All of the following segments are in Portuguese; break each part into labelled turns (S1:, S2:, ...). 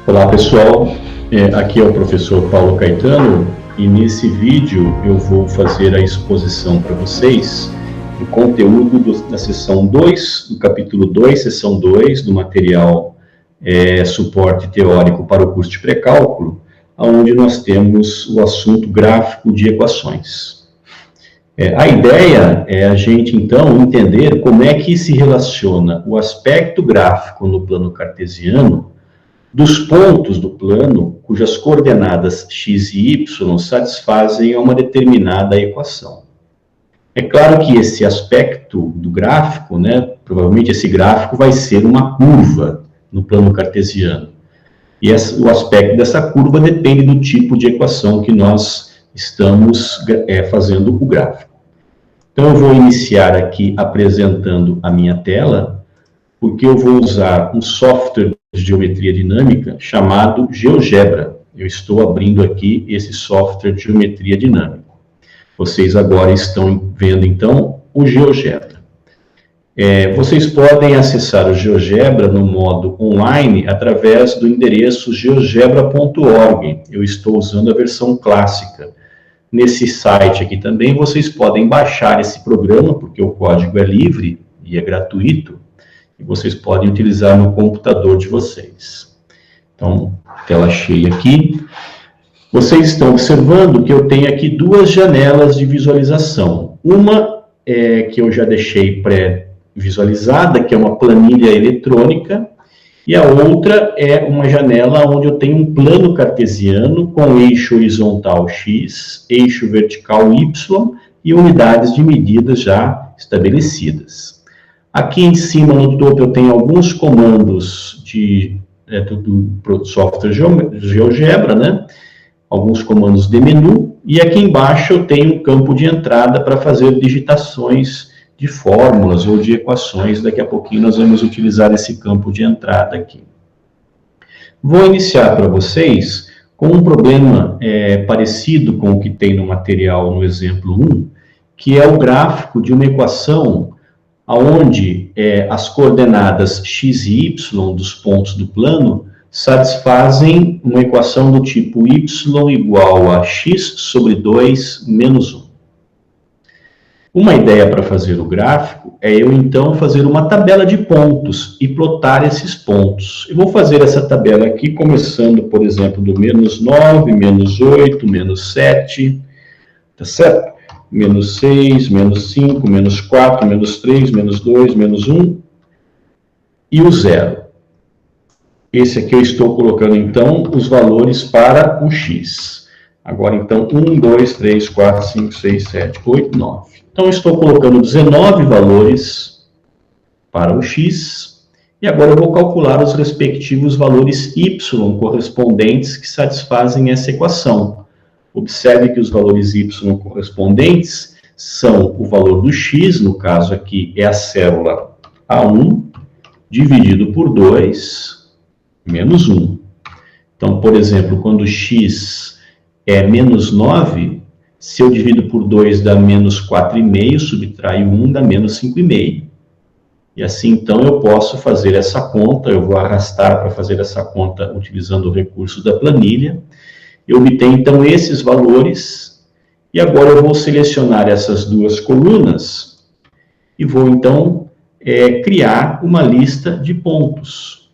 S1: Olá pessoal, aqui é o professor Paulo Caetano e nesse vídeo eu vou fazer a exposição para vocês do conteúdo da seção 2, do capítulo 2, seção 2, do material Suporte Teórico para o Curso de Pré-Cálculo, onde nós temos o assunto gráfico de equações. A ideia é a gente então entender como é que se relaciona o aspecto gráfico no plano cartesiano dos pontos do plano cujas coordenadas x e y satisfazem a uma determinada equação. É claro que esse aspecto do gráfico, provavelmente esse gráfico vai ser uma curva no plano cartesiano. E o aspecto dessa curva depende do tipo de equação que nós estamos fazendo o gráfico. Então, eu vou iniciar aqui apresentando a minha tela, porque eu vou usar um software de geometria dinâmica chamado GeoGebra. Eu estou abrindo aqui esse software de geometria dinâmica. Vocês agora estão vendo, então, o GeoGebra. Vocês podem acessar o GeoGebra no modo online através do endereço geogebra.org. Eu estou usando a versão clássica. Nesse site aqui também vocês podem baixar esse programa, porque o código é livre e é gratuito. E vocês podem utilizar no computador de vocês. Então, tela cheia aqui. Vocês estão observando que eu tenho aqui duas janelas de visualização. Uma que eu já deixei pré-visualizada, que é uma planilha eletrônica, e a outra é uma janela onde eu tenho um plano cartesiano com eixo horizontal x, eixo vertical y e unidades de medidas já estabelecidas. Aqui em cima, no topo, eu tenho alguns comandos do software GeoGebra, alguns comandos de menu, e aqui embaixo eu tenho um campo de entrada para fazer digitações de fórmulas ou de equações. Daqui a pouquinho nós vamos utilizar esse campo de entrada aqui. Vou iniciar para vocês com um problema parecido com o que tem no material no exemplo 1, que é o gráfico de uma equação onde as coordenadas x e y dos pontos do plano satisfazem uma equação do tipo y igual a x sobre 2 menos 1. Uma ideia para fazer o gráfico é eu, então, fazer uma tabela de pontos e plotar esses pontos. Eu vou fazer essa tabela aqui, começando, por exemplo, do menos 9, menos 8, menos 7, tá certo? Menos 6, menos 5, menos 4, menos 3, menos 2, menos 1 e o 0. Esse aqui eu estou colocando, então, os valores para o x. Agora, então, 1, 2, 3, 4, 5, 6, 7, 8, 9. Então, eu estou colocando 19 valores para o x. E agora eu vou calcular os respectivos valores y correspondentes que satisfazem essa equação. Observe que os valores y correspondentes são o valor do x, no caso aqui é a célula A1, dividido por 2, menos 1. Então, por exemplo, quando x é menos 9, se eu divido por 2 dá menos 4,5, subtraio 1 dá menos 5,5. E assim, então, eu posso fazer essa conta, eu vou arrastar para fazer essa conta utilizando o recurso da planilha. Eu obtenho, então, esses valores, e agora eu vou selecionar essas duas colunas e vou, então, criar uma lista de pontos.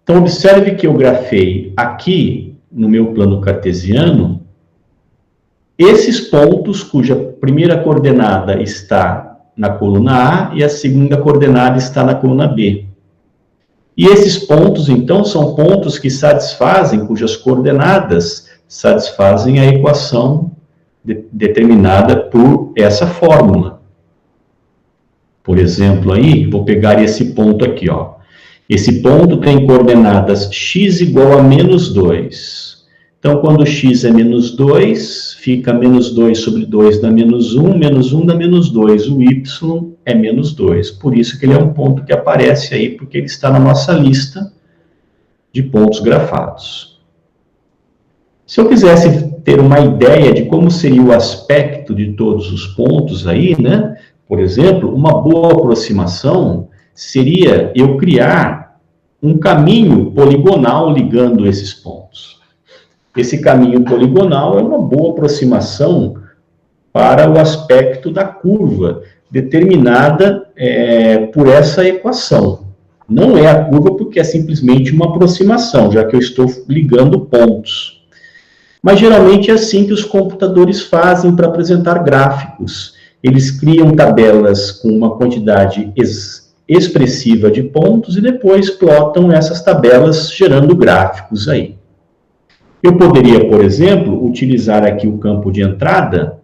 S1: Então, observe que eu grafei aqui, no meu plano cartesiano, esses pontos cuja primeira coordenada está na coluna A e a segunda coordenada está na coluna B. E esses pontos, então, são pontos que satisfazem, cujas coordenadas satisfazem a equação determinada por essa fórmula. Por exemplo, aí, vou pegar esse ponto aqui, ó. Esse ponto tem coordenadas x igual a menos 2. Então, quando x é menos 2, fica menos 2 sobre 2 dá menos 1 dá menos 2. O y é menos 2. Por isso que ele é um ponto que aparece aí, porque ele está na nossa lista de pontos grafados. Se eu quisesse ter uma ideia de como seria o aspecto de todos os pontos aí, por exemplo, uma boa aproximação seria eu criar um caminho poligonal ligando esses pontos. Esse caminho poligonal é uma boa aproximação para o aspecto da curva, determinada por essa equação. Não é a curva porque é simplesmente uma aproximação, já que eu estou ligando pontos. Mas geralmente é assim que os computadores fazem para apresentar gráficos. Eles criam tabelas com uma quantidade expressiva de pontos e depois plotam essas tabelas gerando gráficos aí. Eu poderia, por exemplo, utilizar aqui o campo de entrada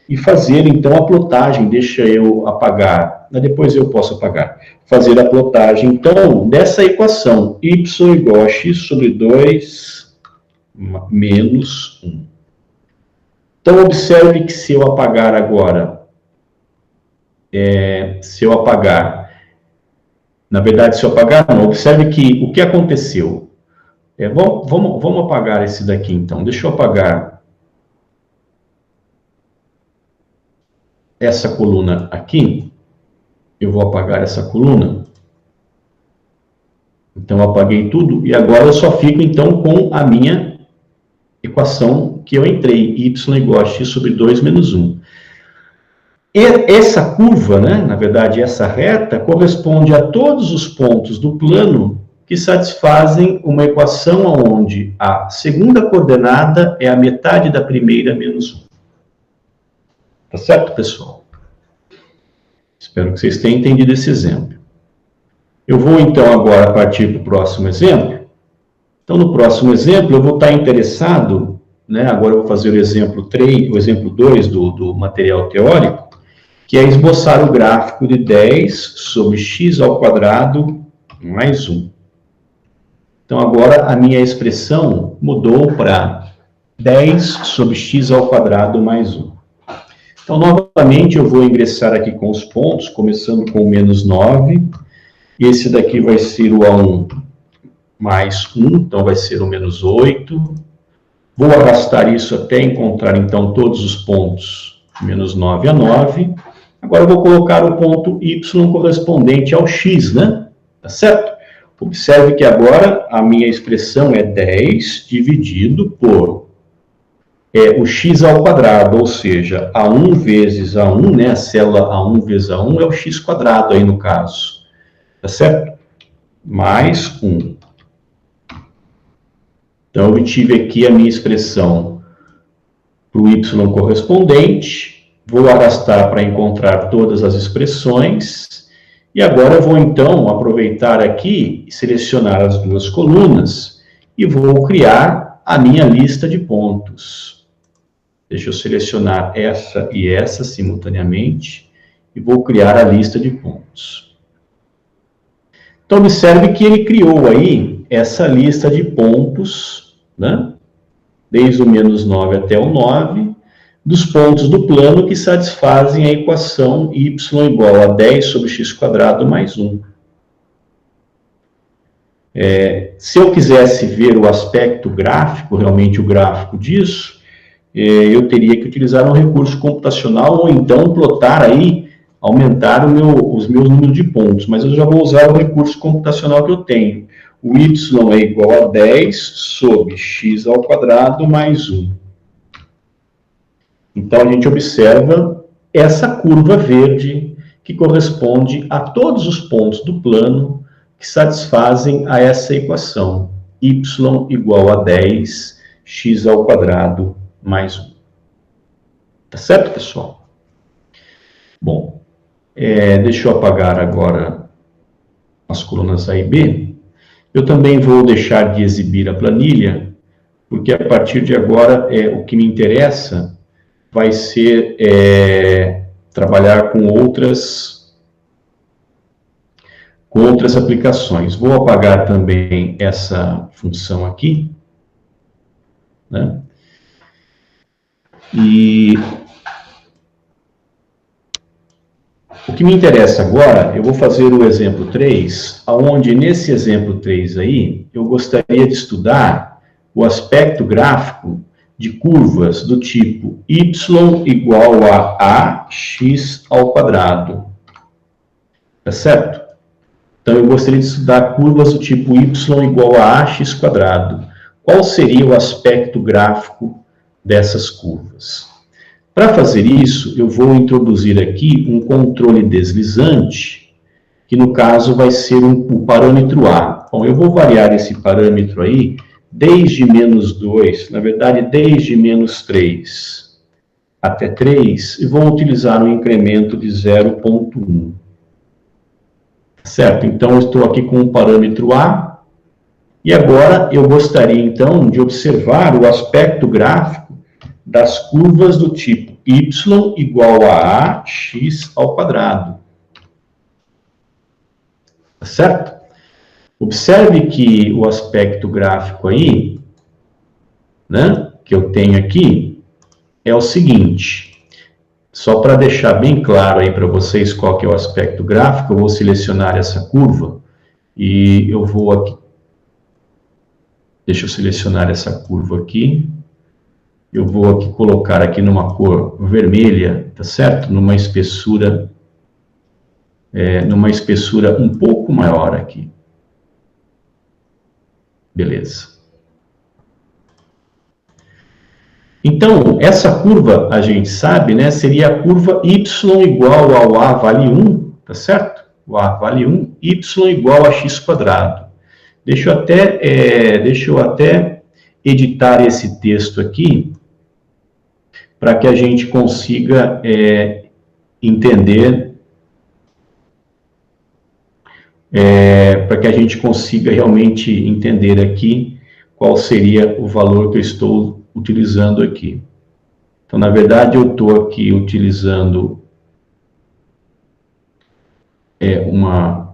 S1: e fazer, então, a plotagem. Deixa eu apagar, depois eu posso apagar. Fazer a plotagem, então, dessa equação, y igual a x sobre 2 menos 1. Então, observe que se eu apagar agora, na verdade, se eu apagar, não, observe que o que aconteceu. Vamos apagar esse daqui, então. Deixa eu apagar essa coluna aqui. Eu vou apagar essa coluna. Então, eu apaguei tudo. E agora eu só fico, então, com a minha equação que eu entrei. Y igual a x sobre 2 menos 1. E essa curva, na verdade, essa reta, corresponde a todos os pontos do plano que satisfazem uma equação onde a segunda coordenada é a metade da primeira menos 1. Tá certo, pessoal? Espero que vocês tenham entendido esse exemplo. Eu vou, então, agora partir para o próximo exemplo. Então, no próximo exemplo, eu vou estar interessado, agora eu vou fazer o exemplo 3, o exemplo 2 do material teórico, que é esboçar o gráfico de 10 sobre x ao quadrado mais 1. Então, agora a minha expressão mudou para 10 sobre x ao quadrado mais 1. Então, novamente, eu vou ingressar aqui com os pontos, começando com o menos 9. Esse daqui vai ser o A1 mais 1, então vai ser o menos 8. Vou arrastar isso até encontrar, então, todos os pontos menos 9 a 9. Agora eu vou colocar o ponto y correspondente ao x, Tá certo? Observe que agora a minha expressão é 10 dividido por o x ao quadrado, ou seja, A1 vezes A1, a célula A1 vezes A1 é o x quadrado aí no caso. Tá certo? Mais 1. Então, eu obtive aqui a minha expressão para o y correspondente. Vou arrastar para encontrar todas as expressões. E agora eu vou, então, aproveitar aqui e selecionar as duas colunas e vou criar a minha lista de pontos. Deixa eu selecionar essa e essa simultaneamente e vou criar a lista de pontos. Então, observe que ele criou aí essa lista de pontos, desde o menos 9 até o 9, dos pontos do plano que satisfazem a equação y igual a 10 sobre x quadrado mais 1. Se eu quisesse ver o aspecto gráfico, realmente o gráfico disso, eu teria que utilizar um recurso computacional ou então plotar aí, aumentar os meus números de pontos. Mas eu já vou usar o recurso computacional que eu tenho. O y é igual a 10 sobre x ao quadrado mais 1. Então, a gente observa essa curva verde que corresponde a todos os pontos do plano que satisfazem a essa equação. Y igual a 10, x ao quadrado mais 1. Tá certo, pessoal? Bom, deixa eu apagar agora as colunas A e B. Eu também vou deixar de exibir a planilha, porque a partir de agora o que me interessa vai ser trabalhar com outras aplicações. Vou apagar também essa função aqui, E o que me interessa agora, eu vou fazer o exemplo 3, onde nesse exemplo 3 aí, eu gostaria de estudar o aspecto gráfico de curvas do tipo y igual a ax ao quadrado. Tá certo? Então, eu gostaria de estudar curvas do tipo y igual a ax quadrado. Qual seria o aspecto gráfico dessas curvas? Para fazer isso, eu vou introduzir aqui um controle deslizante, que no caso vai ser o parâmetro A. Bom, eu vou variar esse parâmetro aí desde menos 2, na verdade, desde menos 3 até 3, e vou utilizar um incremento de 0,1. Certo? Então, eu estou aqui com o parâmetro A, e agora eu gostaria, então, de observar o aspecto gráfico das curvas do tipo y igual a ax ao quadrado. Certo? Observe que o aspecto gráfico aí, né, que eu tenho aqui, é o seguinte. Só para deixar bem claro aí para vocês qual que é o aspecto gráfico, eu vou selecionar essa curva e eu vou aqui. Deixa eu selecionar essa curva aqui. Eu vou aqui colocar aqui numa cor vermelha, tá certo? Numa espessura um pouco maior aqui. Beleza. Então, essa curva, a gente sabe, né, seria a curva y igual ao a vale 1, tá certo? O a vale 1, y igual a x quadrado. Deixa eu até editar esse texto aqui, para que a gente consiga entender, para que a gente consiga realmente entender aqui qual seria o valor que eu estou utilizando aqui. Então, na verdade, eu estou aqui utilizando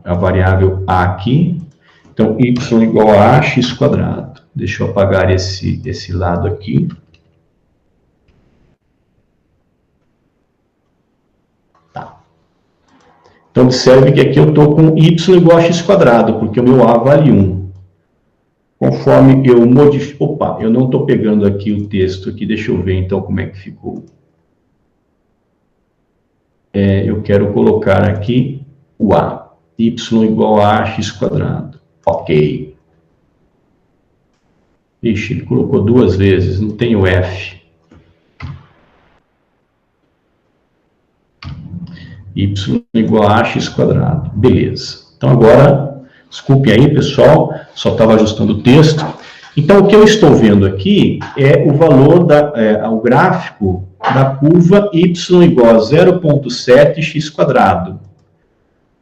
S1: a variável a aqui. Então, y igual a ax quadrado. Deixa eu apagar esse lado aqui. Tá. Então, observe que aqui eu estou com y igual a x quadrado, porque o meu a vale 1. Conforme eu modifico... Opa, eu não estou pegando aqui o texto aqui, deixa eu ver então como é que ficou. Eu quero colocar aqui o a. Y igual a ax quadrado. Ok. Ixi, ele colocou duas vezes, não tem o F. Y igual a ax quadrado. Beleza. Então agora, desculpe aí pessoal, só estava ajustando o texto. Então o que eu estou vendo aqui é o valor, o gráfico da curva y igual a 0,7x quadrado.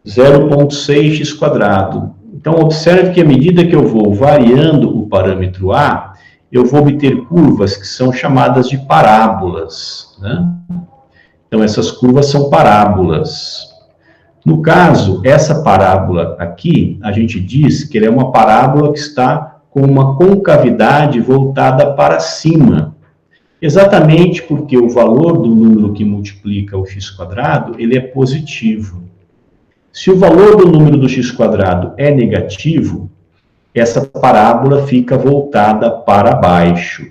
S1: 0,6x quadrado. Então, observe que à medida que eu vou variando o parâmetro A, eu vou obter curvas que são chamadas de parábolas, né? Então, essas curvas são parábolas. No caso, essa parábola aqui, a gente diz que ela é uma parábola que está com uma concavidade voltada para cima. Exatamente porque o valor do número que multiplica o x quadrado, ele é positivo. Se o valor do número do x quadrado é negativo, essa parábola fica voltada para baixo.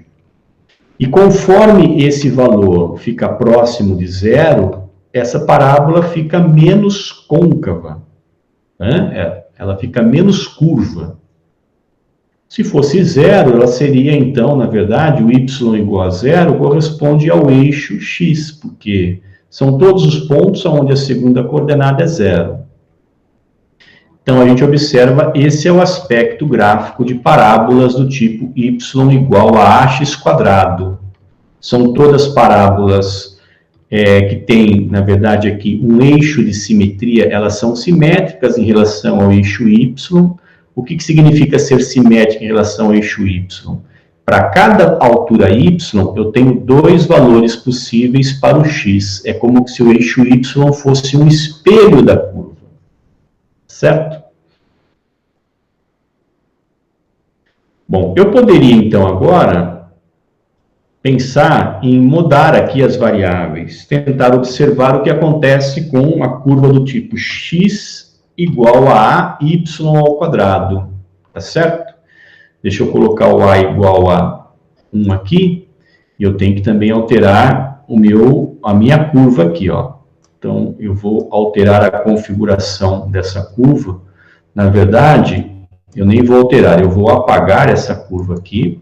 S1: E conforme esse valor fica próximo de zero, essa parábola fica menos côncava, né? Ela fica menos curva. Se fosse zero, ela seria, então, na verdade, o y igual a zero corresponde ao eixo x, porque são todos os pontos onde a segunda coordenada é zero. Então, a gente observa, esse é o aspecto gráfico de parábolas do tipo y igual a ax quadrado. São todas parábolas que têm, na verdade, aqui um eixo de simetria, elas são simétricas em relação ao eixo y. O que significa ser simétrica em relação ao eixo y? Para cada altura y, eu tenho dois valores possíveis para o x. É como se o eixo y fosse um espelho da curva. Certo? Bom, eu poderia, então, agora, pensar em mudar aqui as variáveis, tentar observar o que acontece com a curva do tipo x igual a y ao quadrado, tá certo? Deixa eu colocar o a igual a 1 aqui, e eu tenho que também alterar a minha curva aqui, ó. Então, eu vou alterar a configuração dessa curva Na verdade, eu nem vou alterar, eu vou apagar essa curva aqui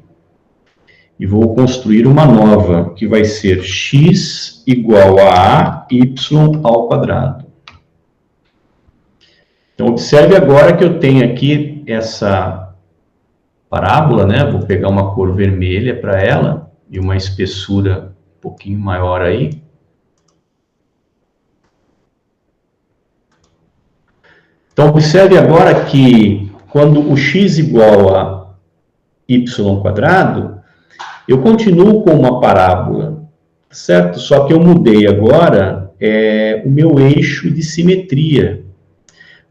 S1: e vou construir uma nova, que vai ser x igual a y ao quadrado. Então, observe agora que eu tenho aqui essa parábola, né? Vou pegar uma cor vermelha para ela e uma espessura um pouquinho maior aí. Então, observe agora que quando o x igual a y quadrado, eu continuo com uma parábola, certo? Só que eu mudei agora o meu eixo de simetria.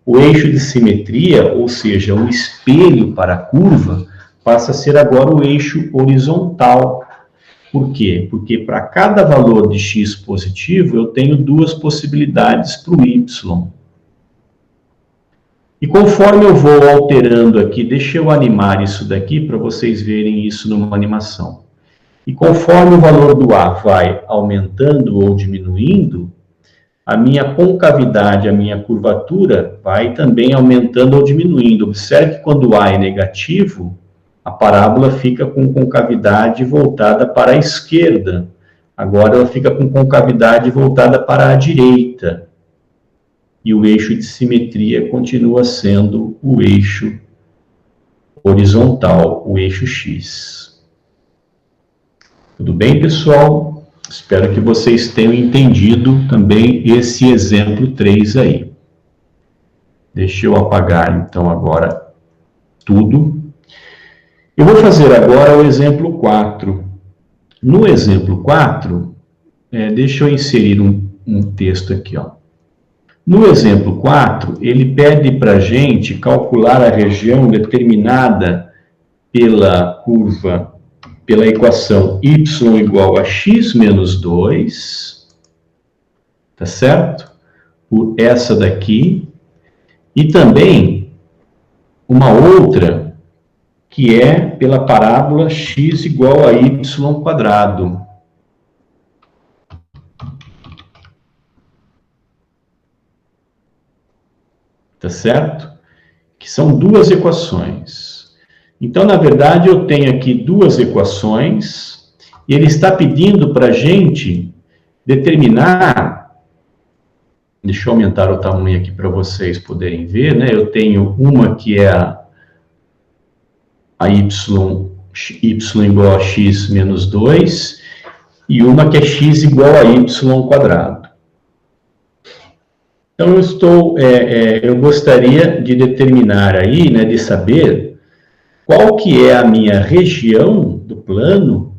S1: O eixo de simetria, ou seja, o espelho para a curva, passa a ser agora o eixo horizontal. Por quê? Porque para cada valor de x positivo, eu tenho duas possibilidades para o y. E conforme eu vou alterando aqui, deixa eu animar isso daqui para vocês verem isso numa animação. E conforme o valor do A vai aumentando ou diminuindo, a minha concavidade, a minha curvatura vai também aumentando ou diminuindo. Observe que quando A é negativo, a parábola fica com concavidade voltada para a esquerda. Agora ela fica com concavidade voltada para a direita. E o eixo de simetria continua sendo o eixo horizontal, o eixo X. Tudo bem, pessoal? Espero que vocês tenham entendido também esse exemplo 3 aí. Deixa eu apagar, então, agora tudo. Eu vou fazer agora o exemplo 4. No exemplo 4, deixa eu inserir um texto aqui, ó. No exemplo 4, ele pede para a gente calcular a região determinada pela equação y igual a x menos 2, tá certo? Por essa daqui, e também uma outra, que é pela parábola x igual a y quadrado. Tá certo? Que são duas equações. Então, na verdade, eu tenho aqui duas equações, e ele está pedindo para a gente determinar, deixa eu aumentar o tamanho aqui para vocês poderem ver, né? Eu tenho uma que é a y igual a x menos 2, e uma que é x igual a y quadrado. Então, eu gostaria de determinar aí, né, de saber qual que é a minha região do plano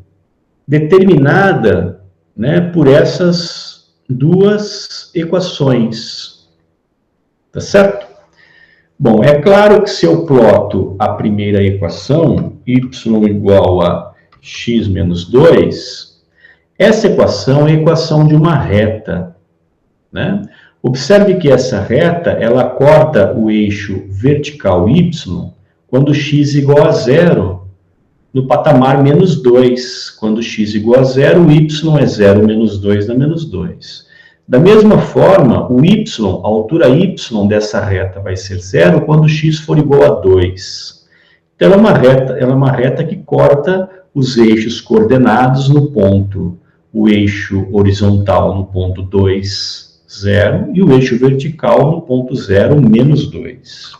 S1: determinada, né, por essas duas equações. Tá certo? Bom, é claro que se eu ploto a primeira equação, y igual a x menos 2, essa equação é a equação de uma reta, né? Observe que essa reta, ela corta o eixo vertical y quando x igual a 0, no patamar menos 2. Quando x igual a 0, o y é 0 menos 2 dá menos 2. Da mesma forma, o y, a altura y dessa reta vai ser 0 quando x for igual a 2. Então, ela é uma reta que corta os eixos coordenados no ponto, o eixo horizontal no ponto 2, 0, e o eixo vertical no ponto 0, menos 2.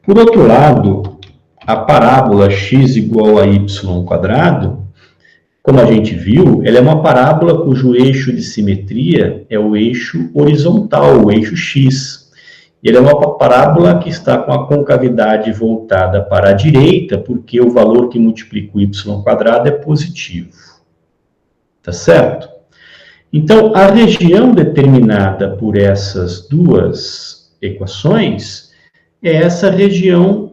S1: Por outro lado, a parábola x igual a y quadrado, como a gente viu, ela é uma parábola cujo eixo de simetria é o eixo horizontal, o eixo x. E ela é uma parábola que está com a concavidade voltada para a direita, porque o valor que multiplica o y quadrado é positivo. Tá certo? Então, a região determinada por essas duas equações é essa região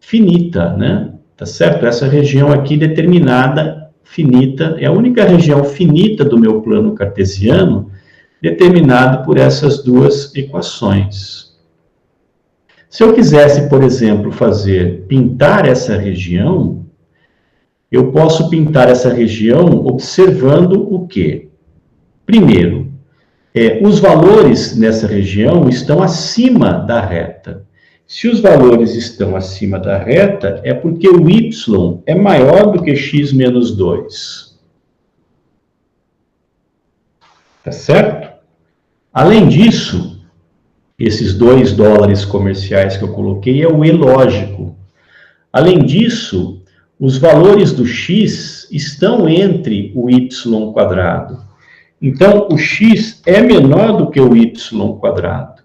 S1: finita, né? Tá certo? Essa região aqui determinada, finita, é a única região finita do meu plano cartesiano determinado por essas duas equações. Se eu quisesse, por exemplo, pintar essa região, eu posso pintar essa região observando o quê? Primeiro, os valores nessa região estão acima da reta. Se os valores estão acima da reta, é porque o y é maior do que x menos 2. Tá certo? Além disso, esses $2 comerciais que eu coloquei é o E lógico. Além disso, os valores do x estão entre o y quadrado. Então, o x é menor do que o y quadrado.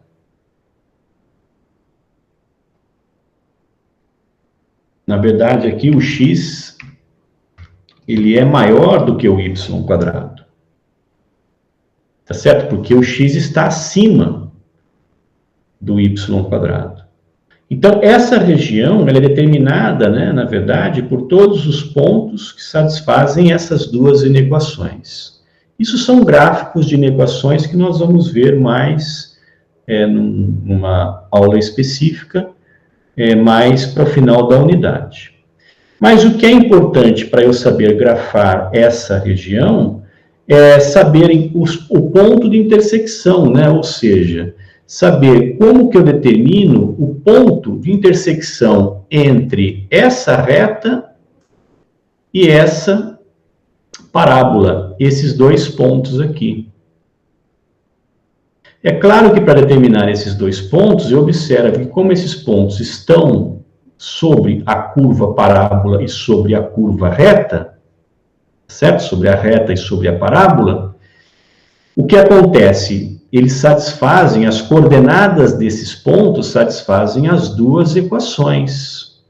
S1: Na verdade, aqui o x, ele é maior do que o y quadrado. Tá certo? Porque o x está acima do y quadrado. Então, essa região, ela é determinada, né, na verdade, por todos os pontos que satisfazem essas duas inequações. Isso são gráficos de inequações que nós vamos ver mais numa aula específica, mais para o final da unidade. Mas o que é importante para eu saber grafar essa região é saber o ponto de intersecção, né? Ou seja, saber como que eu determino o ponto de intersecção entre essa reta e essa parábola, esses dois pontos aqui. É claro que para determinar esses dois pontos, eu observo que como esses pontos estão sobre a curva parábola e sobre a curva reta, certo? Sobre a reta e sobre a parábola, o que acontece? Eles satisfazem, as coordenadas desses pontos satisfazem as duas equações.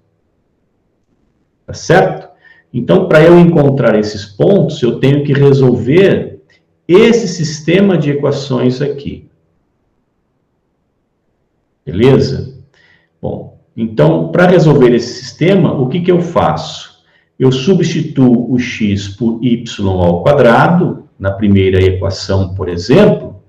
S1: Tá certo? Então, para eu encontrar esses pontos, eu tenho que resolver esse sistema de equações aqui. Beleza? Bom, então, para resolver esse sistema, o que eu faço? Eu substituo o x por y ao quadrado, na primeira equação, por exemplo,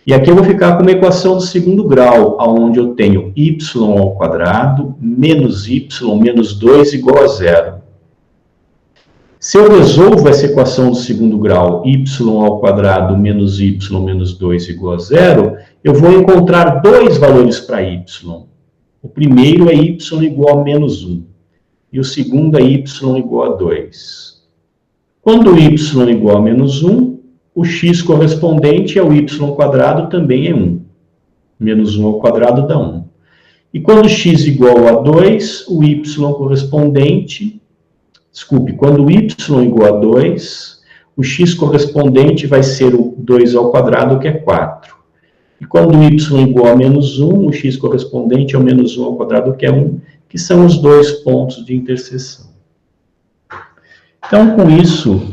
S1: e aqui eu vou ficar com uma equação do segundo grau, onde eu tenho y ao quadrado menos y menos 2 igual a 0. Se eu resolvo essa equação do segundo grau, y ao quadrado menos y menos 2 igual a 0, eu vou encontrar dois valores para y. O primeiro é y igual a menos 1, e o segundo é y igual a 2. Quando y igual a menos 1, o x correspondente ao y quadrado também é 1. Menos 1 ao quadrado dá 1. E quando x igual a 2, o y correspondente... Desculpe, quando o y igual a 2, o x correspondente vai ser o 2 ao quadrado, que é 4. E quando o y igual a menos 1, o x correspondente é o menos 1 ao quadrado, que é 1, que são os dois pontos de interseção. Então, com isso,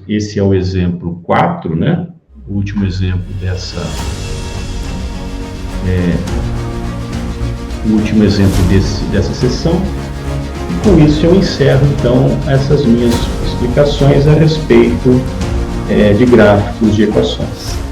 S1: esse é o exemplo 4, né? O último exemplo dessa... o último exemplo dessa sessão. E com isso eu encerro, então, essas minhas explicações a respeito de gráficos de equações.